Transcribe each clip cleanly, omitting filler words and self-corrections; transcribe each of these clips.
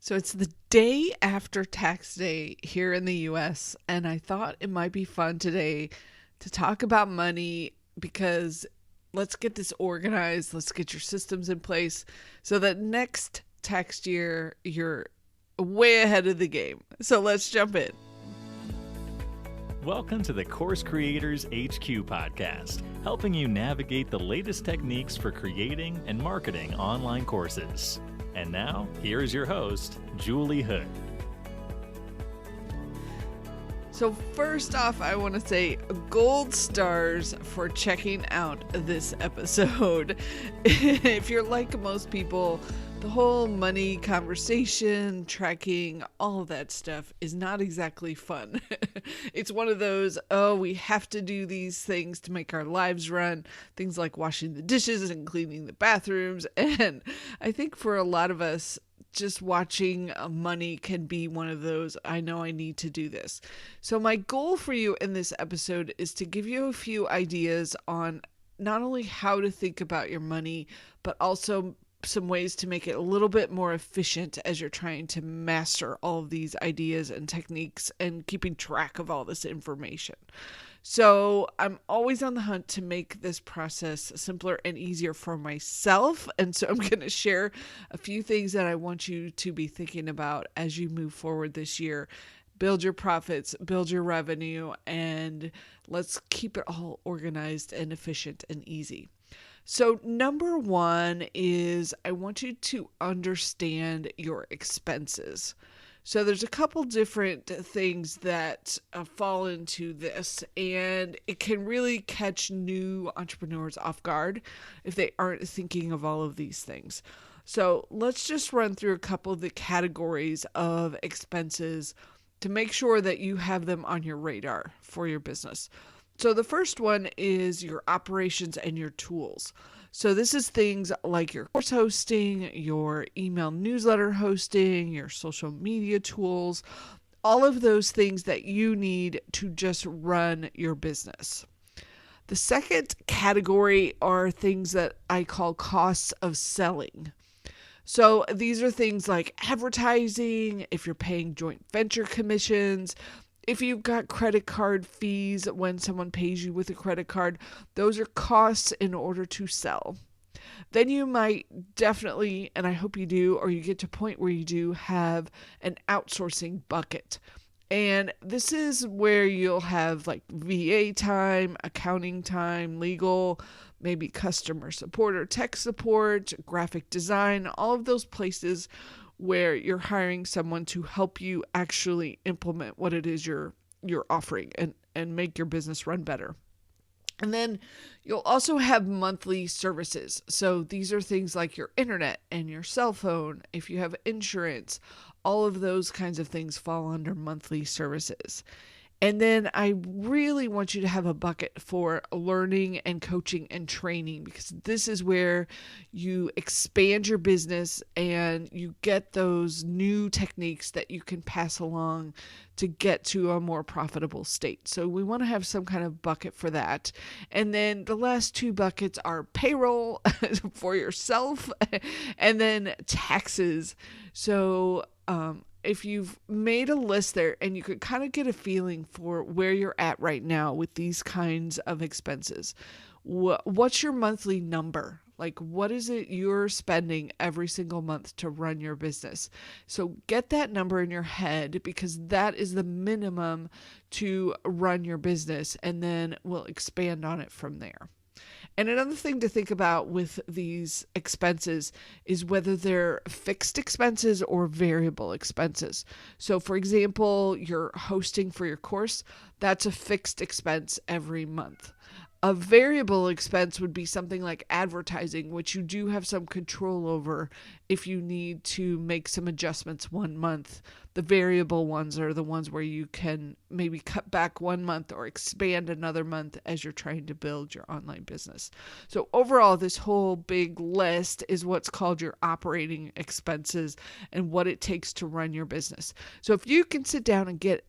So it's the day after tax day here in the US, and I thought it might be fun today to talk about money because let's get this organized. Let's get your systems in place so that next tax year you're way ahead of the game. So let's jump in. Welcome to the Course Creators HQ podcast, helping you navigate the latest techniques for creating and marketing online courses. And now, here is your host, Julie Hood. So first off, I want to say gold stars for checking out this episode. If you're like most people, the whole money conversation, tracking, all of that stuff is not exactly fun. It's one of those, we have to do these things to make our lives run. Things like washing the dishes and cleaning the bathrooms. And I think for a lot of us, just watching money can be one of those, I know I need to do this. So my goal for you in this episode is to give you a few ideas on not only how to think about your money, but also some ways to make it a little bit more efficient as you're trying to master all of these ideas and techniques and keeping track of all this information. So I'm always on the hunt to make this process simpler and easier for myself. And so I'm going to share a few things that I want you to be thinking about as you move forward this year. Build your profits, build your revenue, and let's keep it all organized and efficient and easy. So number one is I want you to understand your expenses. So there's a couple different things that fall into this, and it can really catch new entrepreneurs off guard if they aren't thinking of all of these things. So let's just run through a couple of the categories of expenses to make sure that you have them on your radar for your business. So the first one is your operations and your tools. So this is things like your course hosting, your email newsletter hosting, your social media tools, all of those things that you need to just run your business. The second category are things that I call costs of selling. So these are things like advertising, if you're paying joint venture commissions, if you've got credit card fees when someone pays you with a credit card, those are costs in order to sell. Then you might definitely, and I hope you do, or you get to a point where you do have an outsourcing bucket. And this is where you'll have like VA time, accounting time, legal, maybe customer support or tech support, graphic design, all of those places where you're hiring someone to help you actually implement what it is you're offering and make your business run better. And then you'll also have monthly services. So these are things like your internet and your cell phone, if you have insurance, all of those kinds of things fall under monthly services. And then I really want you to have a bucket for learning and coaching and training, because this is where you expand your business and you get those new techniques that you can pass along to get to a more profitable state. So we want to have some kind of bucket for that. And then the last two buckets are payroll for yourself and then taxes. So, if you've made a list there and you could kind of get a feeling for where you're at right now with these kinds of expenses, what's your monthly number? Like, what is it you're spending every single month to run your business? So get that number in your head, because that is the minimum to run your business, and then we'll expand on it from there. And another thing to think about with these expenses is whether they're fixed expenses or variable expenses. So for example, you're hosting for your course, that's a fixed expense every month. A variable expense would be something like advertising, which you do have some control over if you need to make some adjustments one month. The variable ones are the ones where you can maybe cut back one month or expand another month as you're trying to build your online business. So overall, this whole big list is what's called your operating expenses and what it takes to run your business. So if you can sit down and get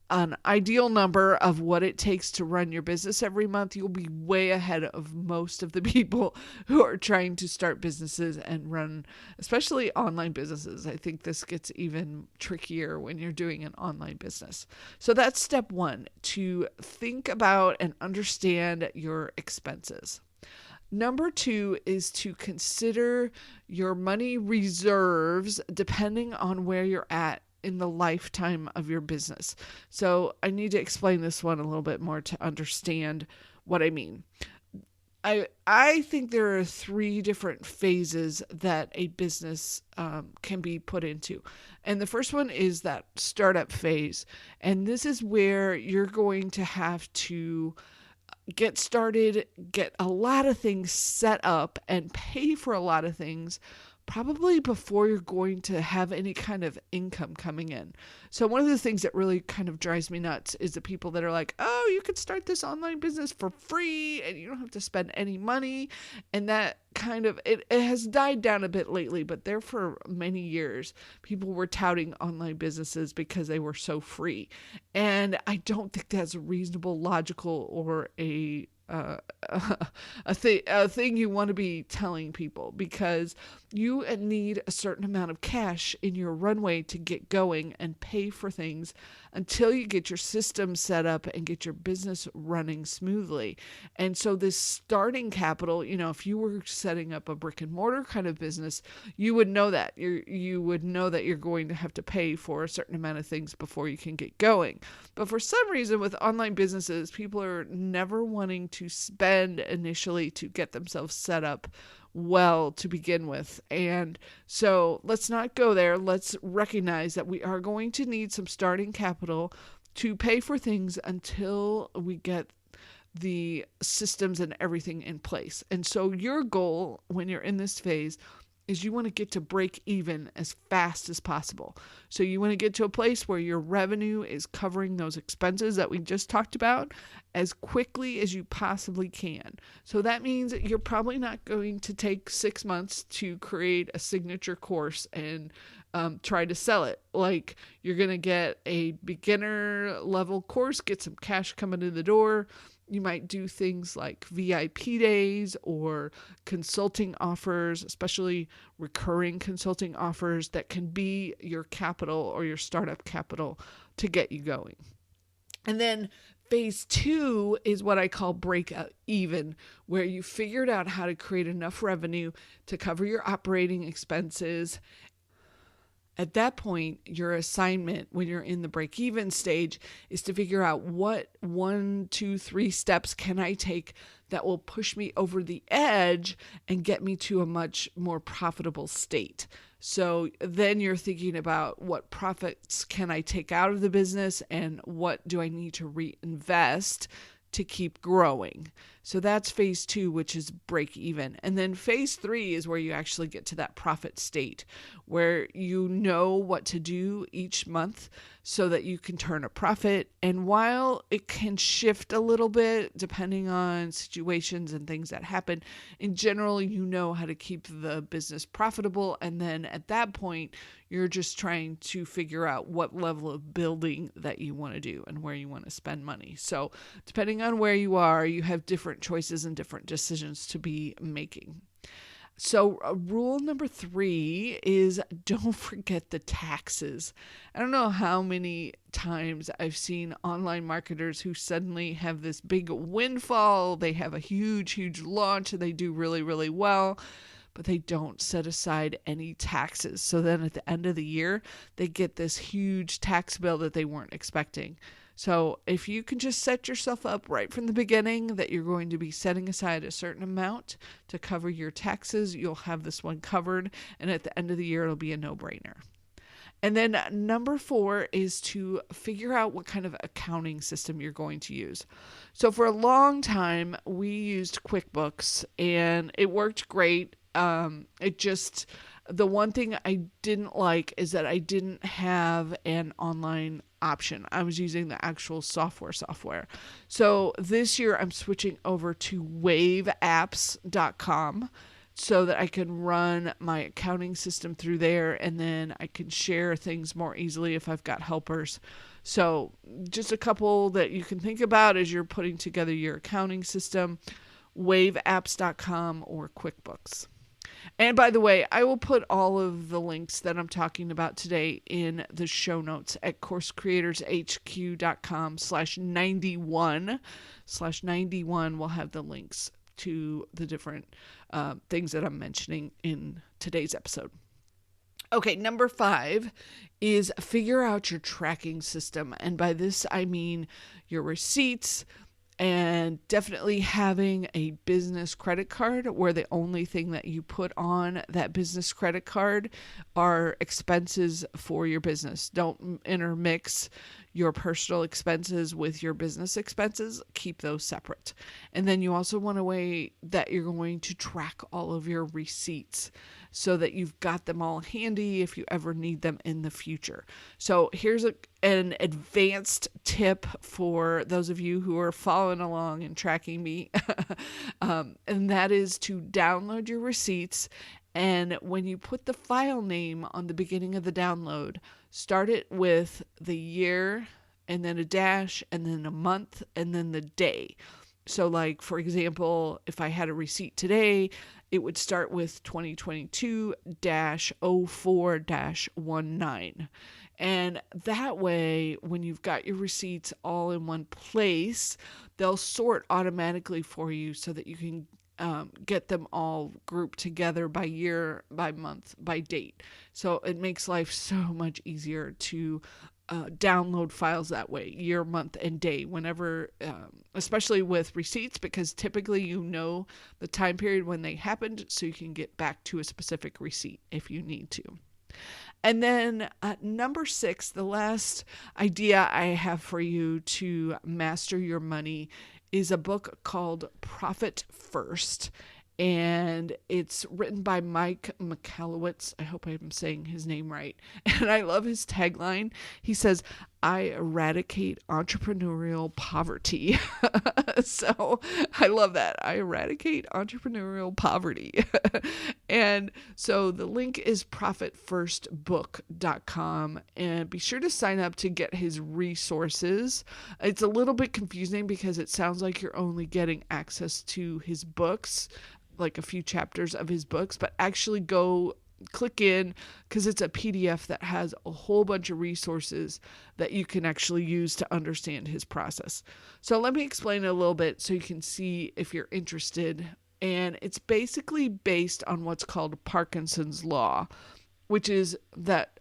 an ideal number of what it takes to run your business every month, you'll be way ahead of most of the people who are trying to start businesses and run, especially online businesses. I think this gets even trickier when you're doing an online business. So that's step one, to think about and understand your expenses. Number two is to consider your money reserves depending on where you're at in the lifetime of your business. So I need to explain this one a little bit more to understand what I mean. I think there are 3 different phases that a business can be put into. And the first one is that startup phase. And this is where you're going to have to get started, get a lot of things set up, and pay for a lot of things probably before you're going to have any kind of income coming in. So one of the things that really kind of drives me nuts is the people that are like, oh, you could start this online business for free and you don't have to spend any money. And that kind of, it has died down a bit lately, but there for many years, people were touting online businesses because they were so free. And I don't think that's reasonable, logical, or a thing you want to be telling people, because you need a certain amount of cash in your runway to get going and pay for things until you get your system set up and get your business running smoothly. And so this starting capital, if you were setting up a brick and mortar kind of business, you would know that you would know that you're going to have to pay for a certain amount of things before you can get going. But for some reason with online businesses, people are never wanting to spend initially to get themselves set up well to begin with. And so let's not go there. Let's recognize that we are going to need some starting capital to pay for things until we get the systems and everything in place. And so your goal when you're in this phase is you want to get to break even as fast as possible. So you want to get to a place where your revenue is covering those expenses that we just talked about as quickly as you possibly can. So that means you're probably not going to take 6 months to create a signature course and try to sell it. Like, you're going to get a beginner level course, get some cash coming in the door. You might do things like VIP days or consulting offers, especially recurring consulting offers that can be your capital or your startup capital to get you going. And then phase 2 is what I call break even, where you figured out how to create enough revenue to cover your operating expenses. At that point, your assignment when you're in the break-even stage is to figure out what 1, 2, 3 steps can I take that will push me over the edge and get me to a much more profitable state. So then you're thinking about what profits can I take out of the business and what do I need to reinvest to keep growing. So that's phase 2, which is break even. And then phase 3 is where you actually get to that profit state, where you know what to do each month so that you can turn a profit. And while it can shift a little bit depending on situations and things that happen, in general, you know how to keep the business profitable. And then at that point, you're just trying to figure out what level of building that you want to do and where you want to spend money. So depending on where you are, you have different choices and different decisions to be making. So rule number 3 is don't forget the taxes. I don't know how many times I've seen online marketers who suddenly have this big windfall. They have a huge launch and they do really, really well, but they don't set aside any taxes. So then at the end of the year, they get this huge tax bill that they weren't expecting. So if you can just set yourself up right from the beginning that you're going to be setting aside a certain amount to cover your taxes, you'll have this one covered. And at the end of the year, it'll be a no-brainer. And then number 4 is to figure out what kind of accounting system you're going to use. So for a long time, we used QuickBooks and it worked great. The one thing I didn't like is that I didn't have an online option. I was using the actual software. So this year I'm switching over to waveapps.com. so that I can run my accounting system through there, and then I can share things more easily if I've got helpers. So just a couple that you can think about as you're putting together your accounting system: waveapps.com or QuickBooks. And by the way, I will put all of the links that I'm talking about today in the show notes at coursecreatorshq.com/91. /91 will have the links to the different things that I'm mentioning in today's episode. Okay, number 5 is figure out your tracking system. And by this, I mean your receipts, and definitely having a business credit card where the only thing that you put on that business credit card are expenses for your business. Don't intermix your personal expenses with your business expenses. Keep those separate. And then you also want a way that you're going to track all of your receipts so that you've got them all handy if you ever need them in the future. So here's an advanced tip for those of you who are following along and tracking me. And that is to download your receipts. And when you put the file name on the beginning of the download, start it with the year and then a dash and then a month and then the day. So like, for example, if I had a receipt today, it would start with 2022-04-19. And that way, when you've got your receipts all in one place, they'll sort automatically for you so that you can get them all grouped together by year, by month, by date. So it makes life so much easier to download files that way, year, month, and day, whenever, especially with receipts, because typically you know the time period when they happened, so you can get back to a specific receipt if you need to. And then number 6, the last idea I have for you to master your money is a book called Profit First. And it's written by Mike Michalowicz. I hope I'm saying his name right. And I love his tagline. He says, "I eradicate entrepreneurial poverty." So I love that. I eradicate entrepreneurial poverty. And so the link is profitfirstbook.com, and be sure to sign up to get his resources. It's a little bit confusing because it sounds like you're only getting access to his books, like a few chapters of his books, but actually go click in, because it's a PDF that has a whole bunch of resources that you can actually use to understand his process. So let me explain a little bit so you can see if you're interested. And it's basically based on what's called Parkinson's law, which is that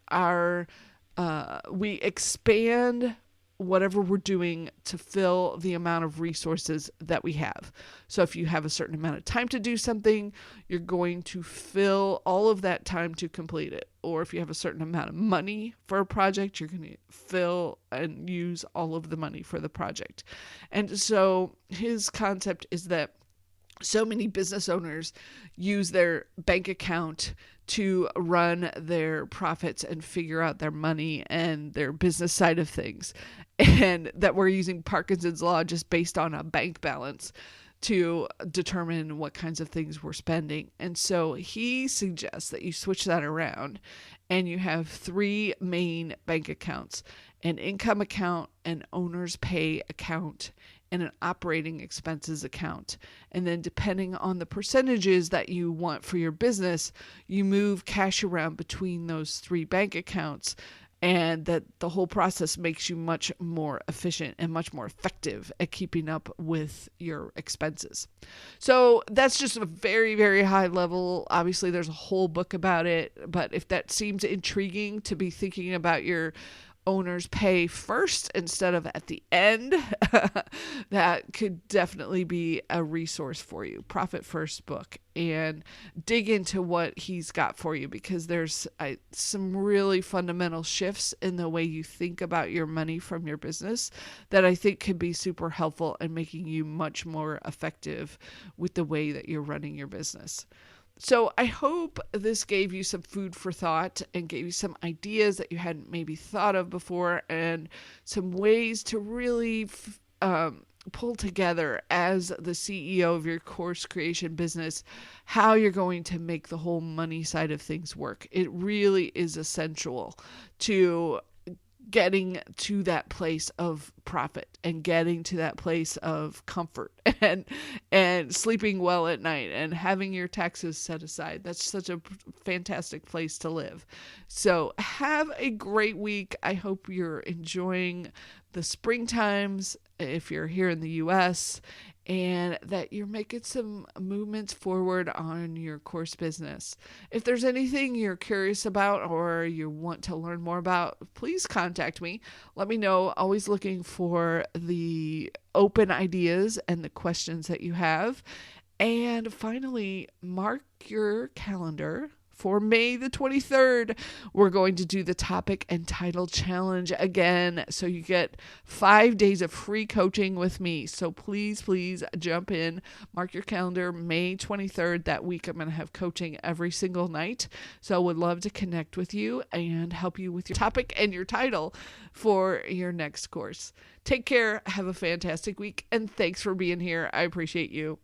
we expand whatever we're doing to fill the amount of resources that we have. So if you have a certain amount of time to do something, you're going to fill all of that time to complete it. Or if you have a certain amount of money for a project, you're going to fill and use all of the money for the project. And so his concept is that so many business owners use their bank account to run their profits and figure out their money and their business side of things. And that we're using Parkinson's law just based on a bank balance to determine what kinds of things we're spending. And so he suggests that you switch that around and you have 3 main bank accounts: an income account, an owner's pay account, and an operating expenses account. And then depending on the percentages that you want for your business, you move cash around between those 3 bank accounts, and that the whole process makes you much more efficient and much more effective at keeping up with your expenses. So that's just a very, very high level. Obviously, there's a whole book about it, but if that seems intriguing to be thinking about your owner's pay first instead of at the end, that could definitely be a resource for you. Profit First book, and dig into what he's got for you, because there's some really fundamental shifts in the way you think about your money from your business that I think could be super helpful in making you much more effective with the way that you're running your business. So I hope this gave you some food for thought and gave you some ideas that you hadn't maybe thought of before, and some ways to really pull together as the CEO of your course creation business how you're going to make the whole money side of things work. It really is essential to getting to that place of profit and getting to that place of comfort and sleeping well at night and having your taxes set aside. That's such a fantastic place to live. So have a great week. I hope you're enjoying the spring times if you're here in the US, and that you're making some movements forward on your course business. If there's anything you're curious about or you want to learn more about, please contact me. Let me know. Always looking for the open ideas and the questions that you have. And finally, mark your calendar for May the 23rd. We're going to do the topic and title challenge again. So you get 5 days of free coaching with me. So please jump in, mark your calendar, May 23rd. That week I'm going to have coaching every single night. So I would love to connect with you and help you with your topic and your title for your next course. Take care. Have a fantastic week. And thanks for being here. I appreciate you.